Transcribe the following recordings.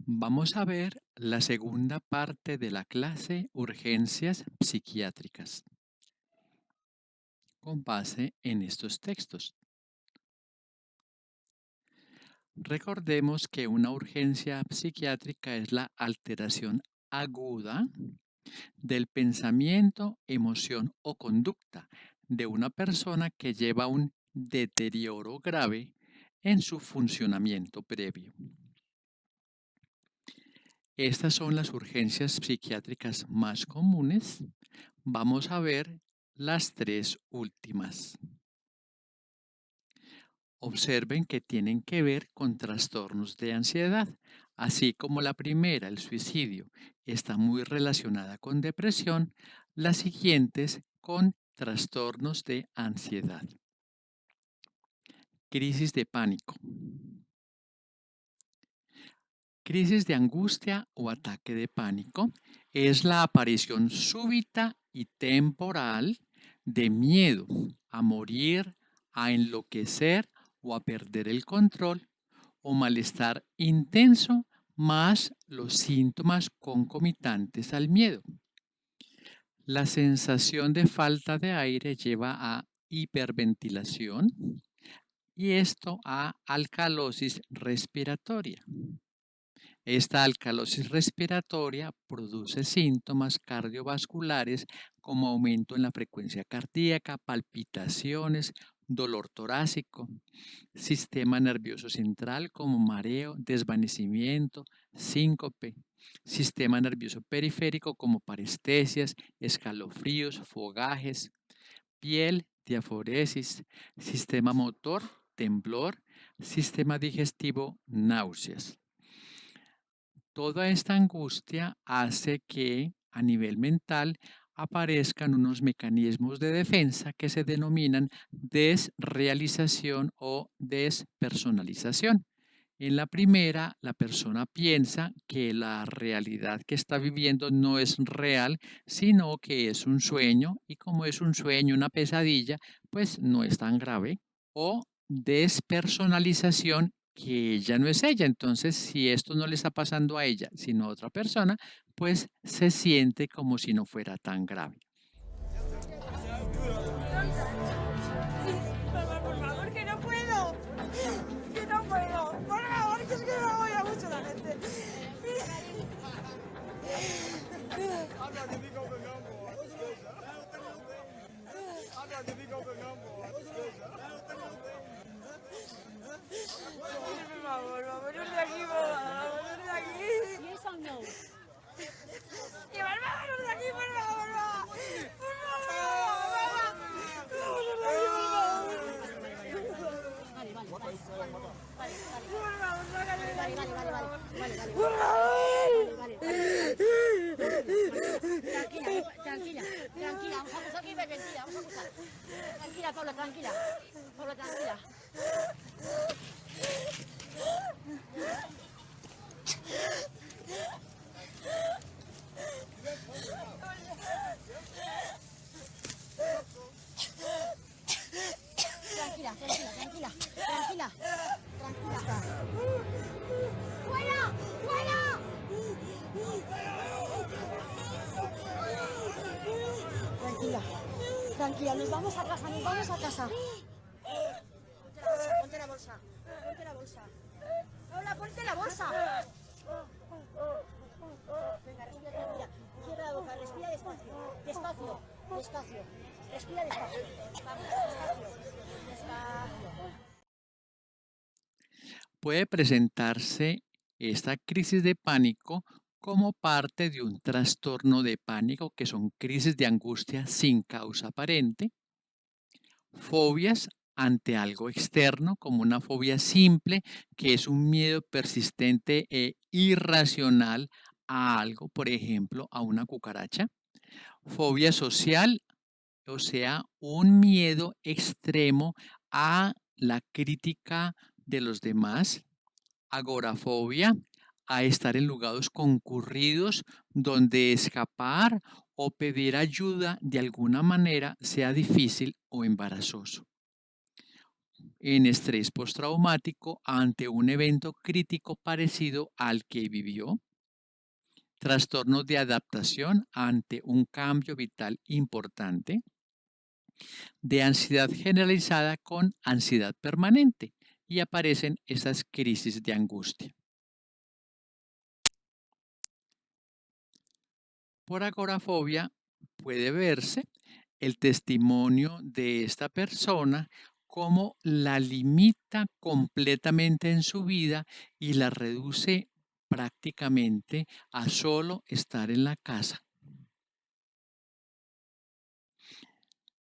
Vamos a ver la segunda parte de la clase Urgencias psiquiátricas, con base en estos textos. Recordemos que una urgencia psiquiátrica es la alteración aguda del pensamiento, emoción o conducta de una persona que lleva un deterioro grave en su funcionamiento previo. Estas son las urgencias psiquiátricas más comunes. Vamos a ver las tres últimas. Observen que tienen que ver con trastornos de ansiedad, así como la primera, el suicidio, está muy relacionada con depresión, las siguientes con trastornos de ansiedad. Crisis de pánico. Crisis de angustia o ataque de pánico es la aparición súbita y temporal de miedo a morir, a enloquecer o a perder el control o malestar intenso más los síntomas concomitantes al miedo. La sensación de falta de aire lleva a hiperventilación y esto a alcalosis respiratoria. Esta alcalosis respiratoria produce síntomas cardiovasculares como aumento en la frecuencia cardíaca, palpitaciones, dolor torácico, sistema nervioso central como mareo, desvanecimiento, síncope, sistema nervioso periférico como parestesias, escalofríos, fogajes, piel, diaforesis, sistema motor, temblor, sistema digestivo, náuseas. Toda esta angustia hace que a nivel mental aparezcan unos mecanismos de defensa que se denominan desrealización o despersonalización. En la primera, la persona piensa que la realidad que está viviendo no es real, sino que es un sueño, y como es un sueño, una pesadilla, pues no es tan grave. O despersonalización, que ella no es ella. Entonces, si esto no le está pasando a ella, sino a otra persona, pues se siente como si no fuera tan grave. Mamá, por favor, que no puedo. Que no puedo. Por favor, que es que me agobia mucho la gente. Por favor, vámonos de aquí, mamá. Vámonos de aquí. Yes or no? Llevarme vámonos de aquí, por favor, mamá. Por favor, mamá. Vámonos de aquí, por favor. Vale, vale, Por favor, sácame de aquí, vale, por vale, favor. vale, vale. Por favor. Vale, tranquila, tranquila, vamos a acusar aquí, tranquila, vamos a acusar. Tranquila, Paula, tranquila. Paula, tranquila. Tranquila, tranquila, tranquila, tranquila, tranquila. ¡Fuera! ¡Fuera! Tranquila, tranquila, nos vamos a casa, nos vamos a casa. Ponte la bolsa, ponte la bolsa. Paula, ponte la bolsa. Venga, respira tranquila. Cierra la boca, respira despacio, despacio, despacio. Respira despacio. Vamos, despacio, despacio. Puede presentarse esta crisis de pánico como parte de un trastorno de pánico, que son crisis de angustia sin causa aparente, fobias ante algo externo, como una fobia simple, que es un miedo persistente e irracional a algo, por ejemplo, a una cucaracha, fobia social, o sea, un miedo extremo a la crítica de los demás, agorafobia, a estar en lugares concurridos donde escapar o pedir ayuda de alguna manera sea difícil o embarazoso. en estrés postraumático ante un evento crítico parecido al que vivió, trastornos de adaptación ante un cambio vital importante, de ansiedad generalizada con ansiedad permanente, y aparecen esas crisis de angustia. Por agorafobia puede verse el testimonio de esta persona cómo la limita completamente en su vida y la reduce prácticamente a solo estar en la casa.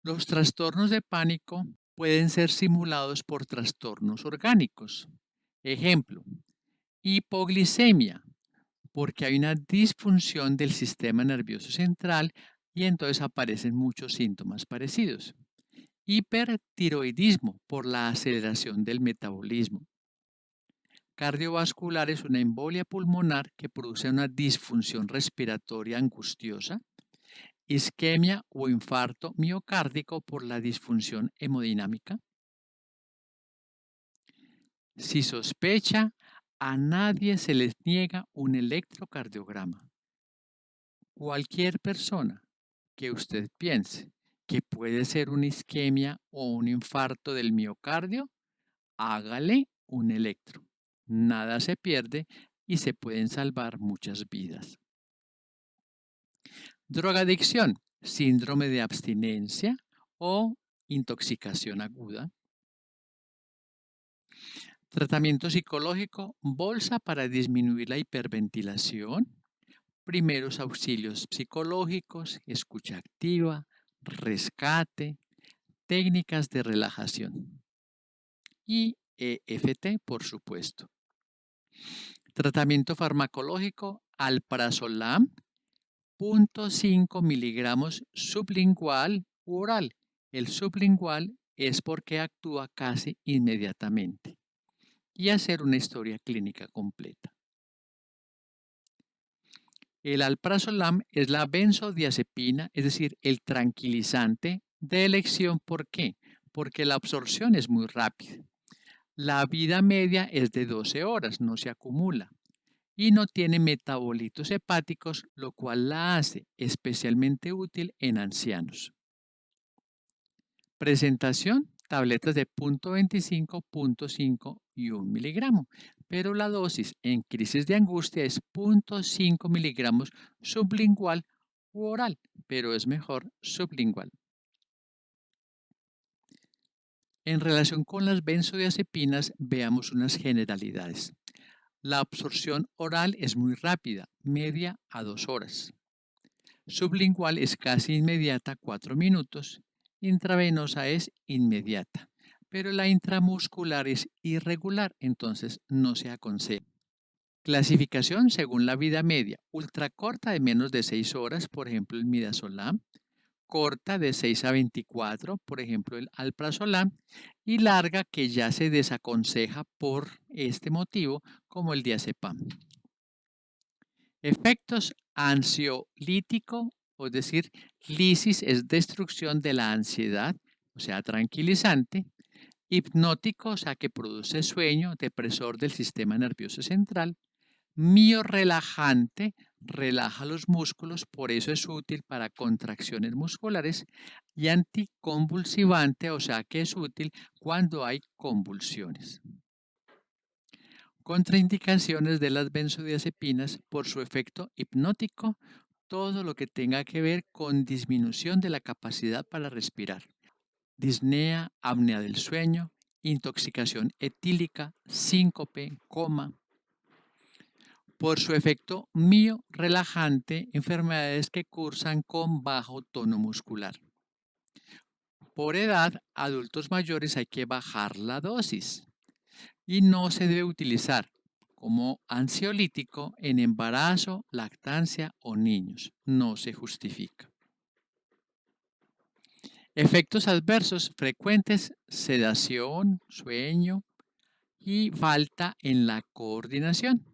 Los trastornos de pánico pueden ser simulados por trastornos orgánicos. Ejemplo, hipoglicemia, porque hay una disfunción del sistema nervioso central y entonces aparecen muchos síntomas parecidos. Hipertiroidismo, por la aceleración del metabolismo. Cardiovascular es una embolia pulmonar que produce una disfunción respiratoria angustiosa. Isquemia o infarto miocárdico por la disfunción hemodinámica. Si sospecha, a nadie se les niega un electrocardiograma. Cualquier persona que usted piense que puede ser una isquemia o un infarto del miocardio, hágale un electro. Nada se pierde y se pueden salvar muchas vidas. Drogadicción, síndrome de abstinencia o intoxicación aguda. Tratamiento psicológico, bolsa para disminuir la hiperventilación, primeros auxilios psicológicos, escucha activa, rescate, técnicas de relajación y EFT, por supuesto. Tratamiento farmacológico, alprazolam, 0.5 miligramos sublingual u oral. El sublingual es porque actúa casi inmediatamente. Y hacer una historia clínica completa. El alprazolam es la benzodiazepina, es decir, el tranquilizante de elección. ¿Por qué? Porque la absorción es muy rápida. La vida media es de 12 horas, no se acumula. Y no tiene metabolitos hepáticos, lo cual la hace especialmente útil en ancianos. Presentación, tabletas de 0.25, 0.5 y 1 miligramo, pero la dosis en crisis de angustia es 0.5 miligramos sublingual u oral, pero es mejor sublingual. En relación con las benzodiazepinas, veamos unas generalidades. La absorción oral es muy rápida, media a 2 horas. Sublingual es casi inmediata, 4 minutos. Intravenosa es inmediata, pero la intramuscular es irregular, entonces no se aconseja. Clasificación según la vida media, ultracorta de menos de 6 horas, por ejemplo el midazolam, corta de 6 a 24, por ejemplo el alprazolam, y larga que ya se desaconseja por este motivo, como el diazepam. Efectos ansiolítico, es decir, lisis es destrucción de la ansiedad, o sea, tranquilizante. Hipnótico, o sea, que produce sueño, depresor del sistema nervioso central. Miorrelajante, relaja los músculos, por eso es útil para contracciones musculares. Y anticonvulsivante, o sea, que es útil cuando hay convulsiones. Contraindicaciones de las benzodiazepinas por su efecto hipnótico, todo lo que tenga que ver con disminución de la capacidad para respirar. Disnea, apnea del sueño, intoxicación etílica, síncope, coma. Por su efecto miorrelajante, enfermedades que cursan con bajo tono muscular. Por edad, adultos mayores hay que bajar la dosis. Y no se debe utilizar como ansiolítico en embarazo, lactancia o niños. No se justifica. Efectos adversos frecuentes: sedación, sueño y falta en la coordinación.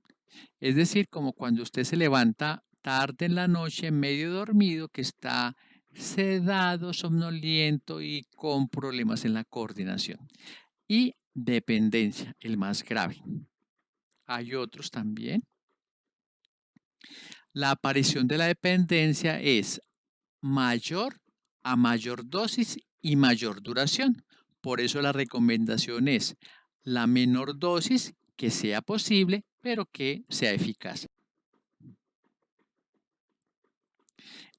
Es decir, como cuando usted se levanta tarde en la noche, medio dormido, que está sedado, somnoliento y con problemas en la coordinación. y dependencia, el más grave. Hay otros también. La aparición de la dependencia es mayor a mayor dosis y mayor duración. Por eso la recomendación es la menor dosis que sea posible, pero que sea eficaz.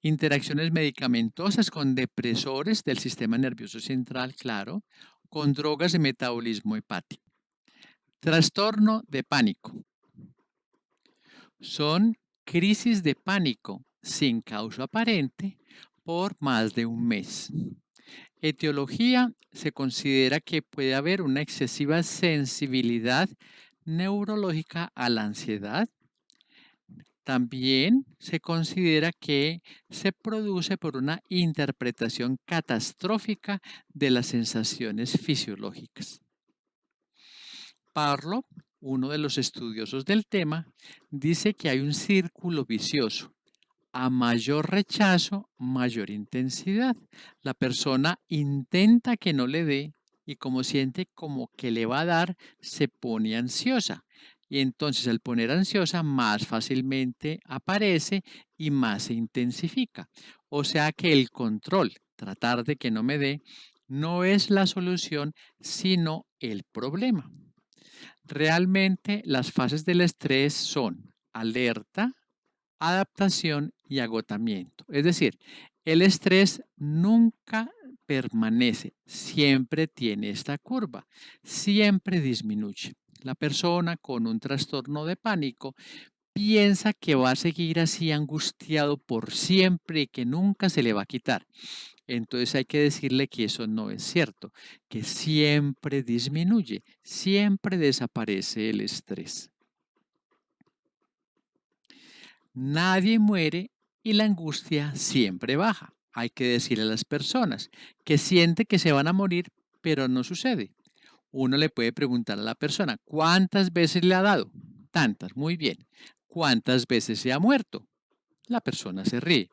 Interacciones medicamentosas con depresores del sistema nervioso central, claro, con drogas de metabolismo hepático. Trastorno de pánico. Son crisis de pánico sin causa aparente por más de un mes. Etiología: se considera que puede haber una excesiva sensibilidad neurológica a la ansiedad. También se considera que se produce por una interpretación catastrófica de las sensaciones fisiológicas. Parlo, uno de los estudiosos del tema, dice que hay un círculo vicioso. A mayor rechazo, mayor intensidad. La persona intenta que no le dé y como siente como que le va a dar, se pone ansiosa. Y entonces al poner ansiosa, más fácilmente aparece y más se intensifica. O sea que el control, tratar de que no me dé, no es la solución, sino el problema. Realmente las fases del estrés son alerta, adaptación y agotamiento. Es decir, el estrés nunca permanece, siempre tiene esta curva, siempre disminuye. La persona con un trastorno de pánico piensa que va a seguir así angustiado por siempre y que nunca se le va a quitar. Entonces hay que decirle que eso no es cierto, que siempre disminuye, siempre desaparece el estrés. Nadie muere y la angustia siempre baja. Hay que decirle a las personas que siente que se van a morir, pero no sucede. Uno le puede preguntar a la persona, ¿cuántas veces le ha dado? Tantas, muy bien. ¿Cuántas veces se ha muerto? La persona se ríe.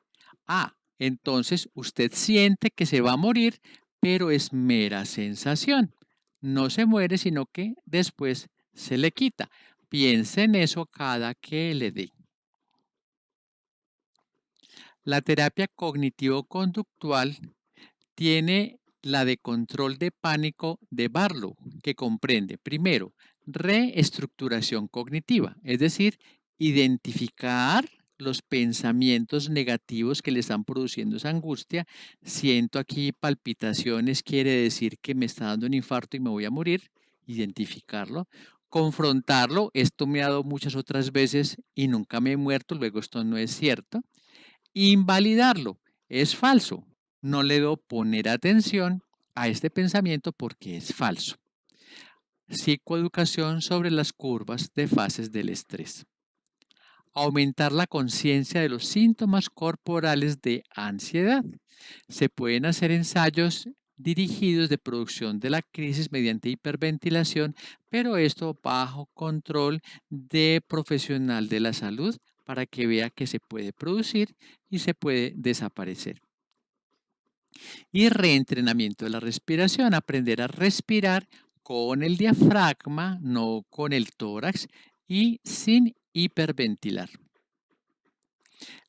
Ah, entonces usted siente que se va a morir, pero es mera sensación. No se muere, sino que después se le quita. Piense en eso cada que le dé. La terapia cognitivo-conductual tiene la de control de pánico de Barlow, que comprende, primero, reestructuración cognitiva, es decir, identificar los pensamientos negativos que le están produciendo esa angustia. Siento aquí palpitaciones, quiere decir que me está dando un infarto y me voy a morir. Identificarlo. Confrontarlo, esto me ha dado muchas otras veces y nunca me he muerto, luego esto no es cierto. Invalidarlo, es falso. No le debo poner atención a este pensamiento porque es falso. Psicoeducación sobre las curvas de fases del estrés. Aumentar la conciencia de los síntomas corporales de ansiedad. Se pueden hacer ensayos dirigidos de producción de la crisis mediante hiperventilación, pero esto bajo control de profesional de la salud para que vea que se puede producir y se puede desaparecer. Y reentrenamiento de la respiración, aprender a respirar con el diafragma, no con el tórax, y sin hiperventilar.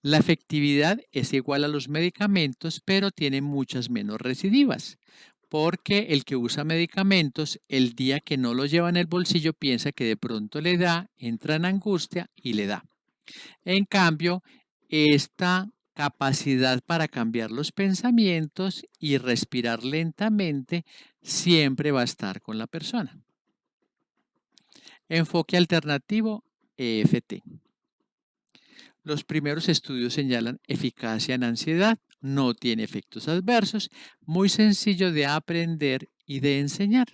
La efectividad es igual a los medicamentos, pero tiene muchas menos recidivas, porque el que usa medicamentos, el día que no lo lleva en el bolsillo, piensa que de pronto le da, entra en angustia y le da. En cambio, esta capacidad para cambiar los pensamientos y respirar lentamente siempre va a estar con la persona. Enfoque alternativo, EFT. Los primeros estudios señalan eficacia en ansiedad, no tiene efectos adversos, muy sencillo de aprender y de enseñar.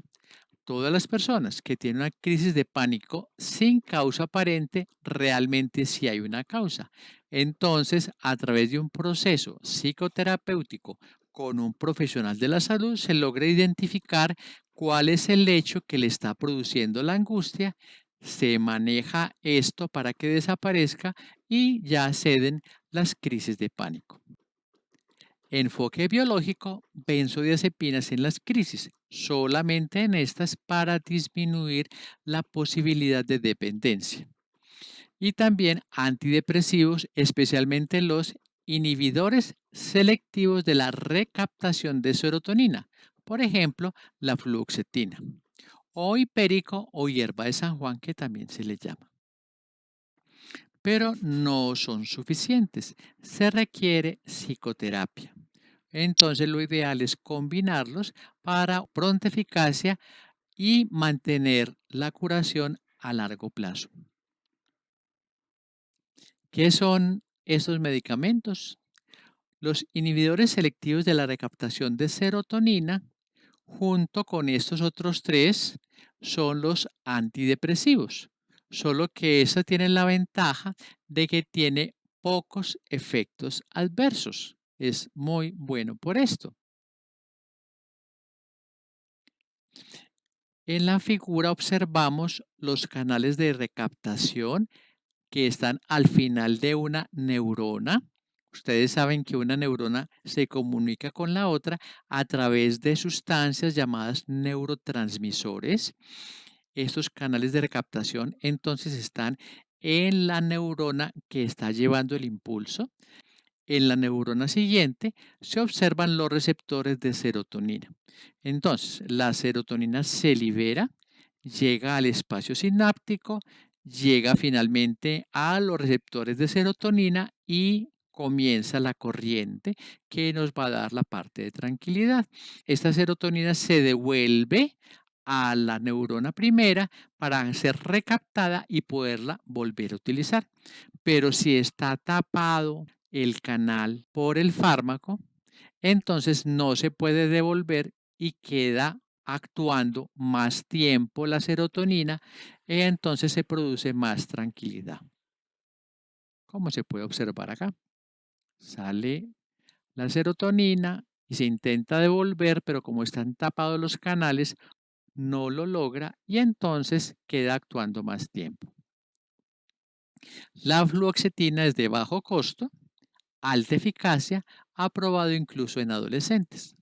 Todas las personas que tienen una crisis de pánico sin causa aparente, realmente sí hay una causa. Entonces, a través de un proceso psicoterapéutico con un profesional de la salud, se logra identificar cuál es el hecho que le está produciendo la angustia, se maneja esto para que desaparezca y ya ceden las crisis de pánico. Enfoque biológico, benzodiazepinas en las crisis, solamente en estas para disminuir la posibilidad de dependencia. Y también antidepresivos, especialmente los inhibidores selectivos de la recaptación de serotonina, por ejemplo, la fluoxetina, o hipérico o hierba de San Juan, que también se le llama. Pero no son suficientes, se requiere psicoterapia. Entonces lo ideal es combinarlos para pronta eficacia y mantener la curación a largo plazo. ¿Qué son estos medicamentos? Los inhibidores selectivos de la recaptación de serotonina, junto con estos otros tres, son los antidepresivos, solo que estos tienen la ventaja de que tiene pocos efectos adversos. Es muy bueno por esto. En la figura observamos los canales de recaptación que están al final de una neurona. Ustedes saben que una neurona se comunica con la otra a través de sustancias llamadas neurotransmisores. Estos canales de recaptación entonces están en la neurona que está llevando el impulso. En la neurona siguiente se observan los receptores de serotonina. Entonces, la serotonina se libera, llega al espacio sináptico, llega finalmente a los receptores de serotonina y comienza la corriente que nos va a dar la parte de tranquilidad. Esta serotonina se devuelve a la neurona primera para ser recaptada y poderla volver a utilizar. Pero si está tapado el canal por el fármaco, entonces no se puede devolver y queda actuando más tiempo la serotonina y entonces se produce más tranquilidad. Como se puede observar acá, sale la serotonina y se intenta devolver, pero como están tapados los canales, no lo logra y entonces queda actuando más tiempo. La fluoxetina es de bajo costo, alta eficacia, aprobado incluso en adolescentes.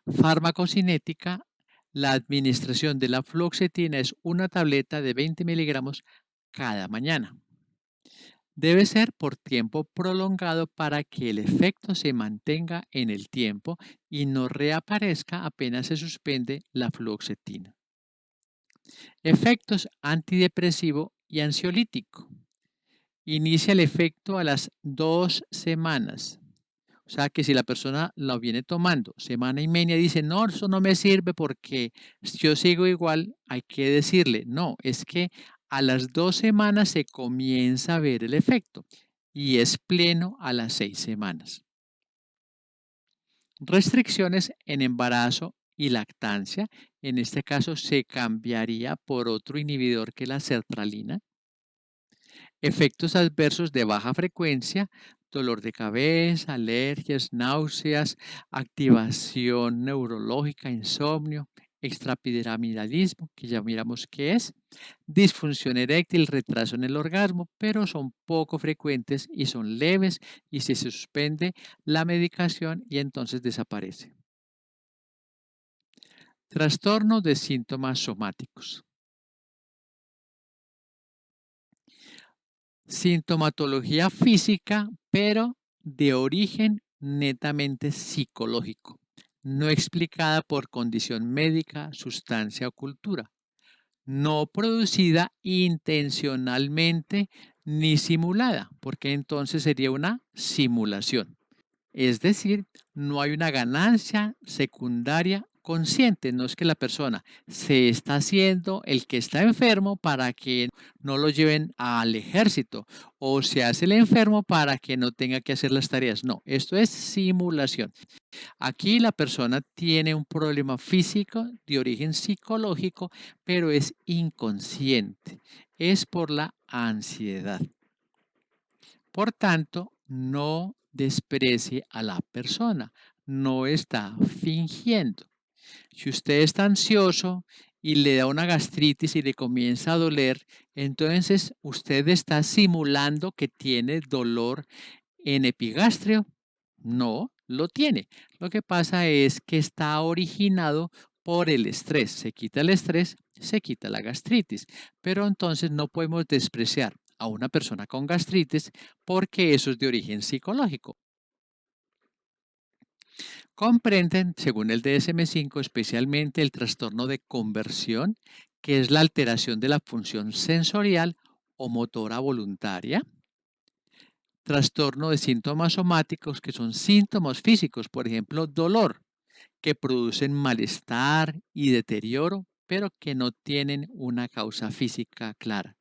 Farmacocinética, la administración de la fluoxetina es una tableta de 20 miligramos cada mañana. Debe ser por tiempo prolongado para que el efecto se mantenga en el tiempo y no reaparezca apenas se suspende la fluoxetina. Efectos antidepresivo y ansiolítico. Inicia el efecto a las 2 semanas. O sea que si la persona lo viene tomando semana y media y dice, no, eso no me sirve porque yo sigo igual, hay que decirle, no, es que a las 2 semanas se comienza a ver el efecto y es pleno a las 6 semanas. Restricciones en embarazo y lactancia. En este caso se cambiaría por otro inhibidor que la sertralina. Efectos adversos de baja frecuencia, dolor de cabeza, alergias, náuseas, activación neurológica, insomnio, extrapiramidalismo, que ya miramos qué es, disfunción eréctil, retraso en el orgasmo, pero son poco frecuentes y son leves y se suspende la medicación y entonces desaparece. Trastorno de síntomas somáticos. Sintomatología física, pero de origen netamente psicológico, no explicada por condición médica, sustancia o cultura, no producida intencionalmente ni simulada, porque entonces sería una simulación. Es decir, no hay una ganancia secundaria consciente, no es que la persona se está haciendo el que está enfermo para que no lo lleven al ejército o se hace el enfermo para que no tenga que hacer las tareas. No, esto es simulación. Aquí la persona tiene un problema físico de origen psicológico, pero es inconsciente. Es por la ansiedad. Por tanto, no desprecie a la persona, no está fingiendo. Si usted está ansioso y le da una gastritis y le comienza a doler, entonces usted está simulando que tiene dolor en epigastrio. No lo tiene. Lo que pasa es que está originado por el estrés. Se quita el estrés, se quita la gastritis. Pero entonces no podemos despreciar a una persona con gastritis porque eso es de origen psicológico. Comprenden, según el DSM-5, especialmente el trastorno de conversión, que es la alteración de la función sensorial o motora voluntaria, trastorno de síntomas somáticos, que son síntomas físicos, por ejemplo, dolor, que producen malestar y deterioro, pero que no tienen una causa física clara.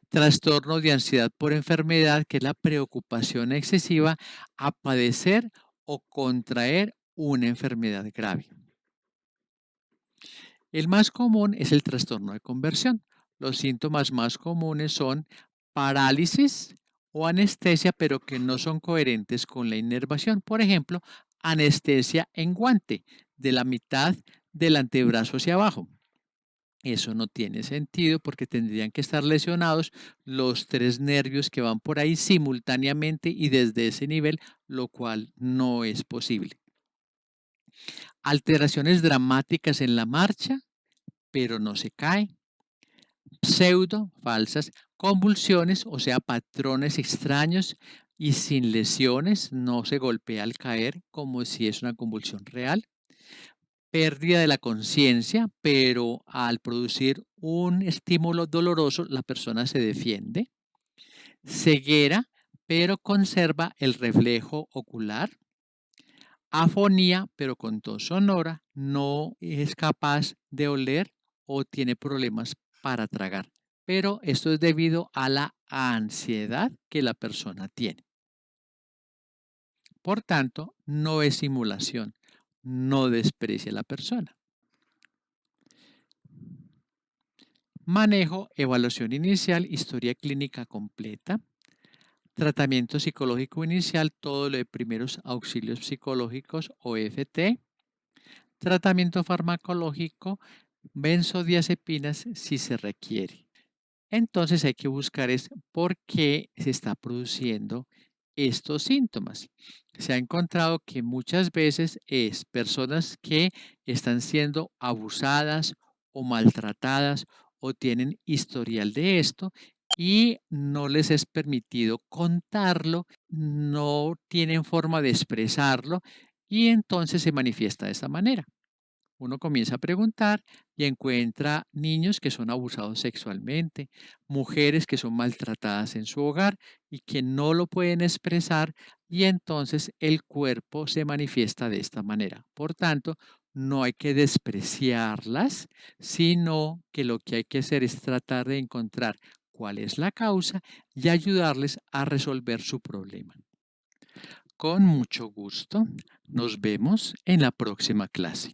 Trastorno de ansiedad por enfermedad, que es la preocupación excesiva a padecer o contraer una enfermedad grave. El más común es el trastorno de conversión. Los síntomas más comunes son parálisis o anestesia, pero que no son coherentes con la inervación. Por ejemplo, anestesia en guante, de la mitad del antebrazo hacia abajo. Eso no tiene sentido porque tendrían que estar lesionados los tres nervios que van por ahí simultáneamente y desde ese nivel, lo cual no es posible. Alteraciones dramáticas en la marcha, pero no se cae. Pseudo, falsas, convulsiones, o sea, patrones extraños y sin lesiones, no se golpea al caer como si es una convulsión real. Pérdida de la conciencia, pero al producir un estímulo doloroso, la persona se defiende. Ceguera, pero conserva el reflejo ocular. Afonía, pero con tos sonora, no es capaz de oler o tiene problemas para tragar. Pero esto es debido a la ansiedad que la persona tiene. Por tanto, no es simulación, no desprecia a la persona. Manejo, evaluación inicial, historia clínica completa, tratamiento psicológico inicial, todo lo de primeros auxilios psicológicos o EFT, tratamiento farmacológico, benzodiazepinas si se requiere. Entonces hay que buscar es por qué se está produciendo estos síntomas. Se ha encontrado que muchas veces es personas que están siendo abusadas o maltratadas o tienen historial de esto y no les es permitido contarlo, no tienen forma de expresarlo y entonces se manifiesta de esta manera. Uno comienza a preguntar y encuentra niños que son abusados sexualmente, mujeres que son maltratadas en su hogar y que no lo pueden expresar y entonces el cuerpo se manifiesta de esta manera. Por tanto, no hay que despreciarlas, sino que lo que hay que hacer es tratar de encontrar cuál es la causa y ayudarles a resolver su problema. Con mucho gusto, nos vemos en la próxima clase.